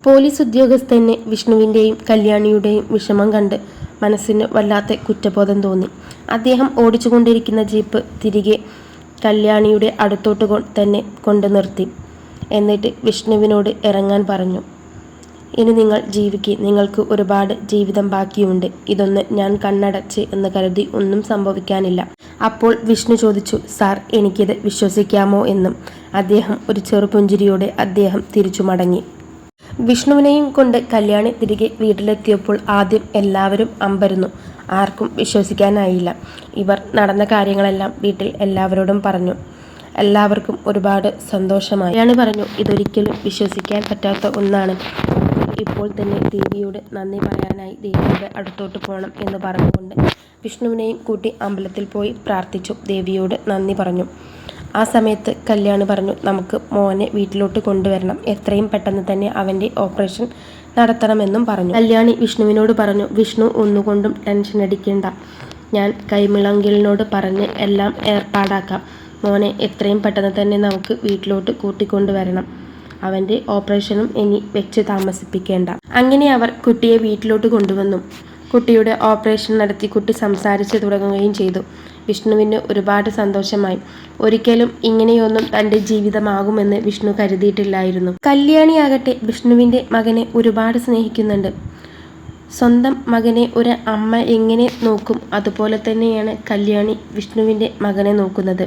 Police ഉദ്യോഗസ്ഥന് വിഷ്ണുവിൻ്റെയും കല്യാണിയുടെയും വിഷമം കണ്ട് മനസ്സിന് വല്ലാത്ത കുറ്റബോധം തോന്നി. അദ്ദേഹം ഓടിച്ചുകൊണ്ടിരിക്കുന്ന ജീപ്പ് തിരികെ കല്യാണിയുടെ അടുത്തോട്ട് തന്നെ കൊണ്ടു നിർത്തി. എന്നിട്ട് വിഷ്ണുവിനോട് ഇറങ്ങാൻ പറഞ്ഞു. ഇനി നിങ്ങൾ ജീവിക്ക്, നിങ്ങൾക്ക് ഒരുപാട് ജീവിതം ബാക്കിയുണ്ട്. ഇതൊന്ന് ഞാൻ കണ്ണടച്ച് എന്ന് കരുതി ഒന്നും സംഭവിക്കാനില്ല. അപ്പോൾ വിഷ്ണു ചോദിച്ചു, സാർ എനിക്കിത് വിശ്വസിക്കാമോ എന്നും. അദ്ദേഹം ഒരു ചെറുപുഞ്ചിരിയോടെ അദ്ദേഹം തിരിച്ചു മടങ്ങി. വിഷ്ണുവിനെയും കൊണ്ട് കല്യാണി തിരികെ വീട്ടിലെത്തിയപ്പോൾ ആദ്യം എല്ലാവരും അമ്പരന്നു. ആർക്കും വിശ്വസിക്കാനായില്ല. ഇവർ നടന്ന കാര്യങ്ങളെല്ലാം വീട്ടിൽ എല്ലാവരോടും പറഞ്ഞു. എല്ലാവർക്കും ഒരുപാട് സന്തോഷമായി. കല്യാണി പറഞ്ഞു, ഇതൊരിക്കലും വിശ്വസിക്കാൻ പറ്റാത്ത ഒന്നാണ്. ഇപ്പോൾ തന്നെ ദേവിയോട് നന്ദി പറയാനായി ദേവിയുടെ അടുത്തോട്ട് പോകണം എന്ന് പറഞ്ഞുകൊണ്ട് വിഷ്ണുവിനെയും കൂട്ടി അമ്പലത്തിൽ പോയി പ്രാർത്ഥിച്ചു. ദേവിയോട് നന്ദി പറഞ്ഞു. ആ സമയത്ത് കല്യാണി പറഞ്ഞു, നമുക്ക് മോനെ വീട്ടിലോട്ട് കൊണ്ടുവരണം, എത്രയും പെട്ടെന്ന് തന്നെ അവൻ്റെ ഓപ്പറേഷൻ നടത്തണമെന്നും പറഞ്ഞു. കല്യാണി വിഷ്ണുവിനോട് പറഞ്ഞു, വിഷ്ണു ഒന്നുകൊണ്ടും ടെൻഷൻ അടിക്കേണ്ട, ഞാൻ കൈമിളങ്കിലിനോട് പറഞ്ഞ് എല്ലാം ഏർപ്പാടാക്കാം. മോനെ എത്രയും പെട്ടെന്ന് തന്നെ നമുക്ക് വീട്ടിലോട്ട് കൂട്ടിക്കൊണ്ടുവരണം. അവൻ്റെ ഓപ്പറേഷനും ഇനി വെച്ച് താമസിപ്പിക്കേണ്ട. അങ്ങനെ അവർ കുട്ടിയെ വീട്ടിലോട്ട് കൊണ്ടുവന്നു. കുട്ടിയുടെ ഓപ്പറേഷൻ നടത്തി കുട്ടി സംസാരിച്ച് തുടങ്ങുകയും ചെയ്തു. വിഷ്ണുവിന് ഒരുപാട് സന്തോഷമായി. ഒരിക്കലും ഇങ്ങനെയൊന്നും തൻ്റെ ജീവിതമാകുമെന്ന് വിഷ്ണു കരുതിയിട്ടില്ലായിരുന്നു. കല്യാണിയാകട്ടെ വിഷ്ണുവിൻ്റെ മകനെ ഒരുപാട് സ്നേഹിക്കുന്നുണ്ട്. സ്വന്തം മകനെ ഒരു അമ്മ എങ്ങനെ നോക്കും അതുപോലെ തന്നെയാണ് കല്യാണി വിഷ്ണുവിൻ്റെ മകനെ നോക്കുന്നത്.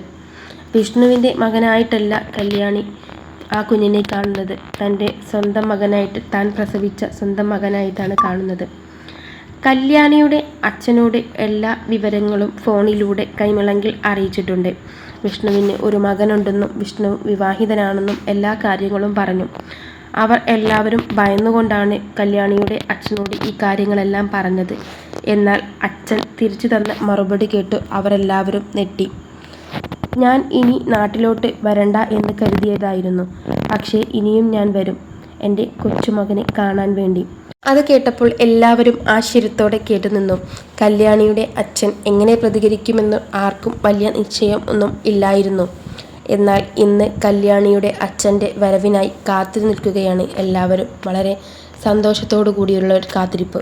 വിഷ്ണുവിൻ്റെ മകനായിട്ടല്ല കല്യാണി ആ കുഞ്ഞിനെ കാണുന്നത്, തൻ്റെ സ്വന്തം മകനായിട്ട്, താൻ പ്രസവിച്ച സ്വന്തം മകനായിട്ടാണ് കാണുന്നത്. കല്യാണിയുടെ അച്ഛനോട് എല്ലാ വിവരങ്ങളും ഫോണിലൂടെ കൈമിളങ്കിൽ അറിയിച്ചിട്ടുണ്ട്. വിഷ്ണുവിന് ഒരു മകനുണ്ടെന്നും വിഷ്ണു വിവാഹിതനാണെന്നും എല്ലാ കാര്യങ്ങളും പറഞ്ഞു. അവർ എല്ലാവരും ഭയന്നുകൊണ്ടാണ് കല്യാണിയുടെ അച്ഛനോട് ഈ കാര്യങ്ങളെല്ലാം പറഞ്ഞത്. എന്നാൽ അച്ഛൻ തിരിച്ചു തന്ന മറുപടി കേട്ട് അവരെല്ലാവരും നെട്ടി. ഞാൻ ഇനി നാട്ടിലോട്ട് വരണ്ട എന്ന് കരുതിയതായിരുന്നു, പക്ഷേ ഇനിയും ഞാൻ വരും, എൻ്റെ കൊച്ചുമകനെ കാണാൻ വേണ്ടി. അത് കേട്ടപ്പോൾ എല്ലാവരും ആശ്ചര്യത്തോടെ കേട്ടുനിന്നു. കല്യാണിയുടെ അച്ഛൻ എങ്ങനെ പ്രതികരിക്കുമെന്ന് ആർക്കും വലിയ നിശ്ചയം ഒന്നും ഇല്ലായിരുന്നു. എന്നാൽ ഇന്ന് കല്യാണിയുടെ അച്ഛൻ്റെ വരവിനായി കാത്തു നിൽക്കുകയാണ് എല്ലാവരും. വളരെ സന്തോഷത്തോടു കൂടിയുള്ള ഒരു കാത്തിരിപ്പ്.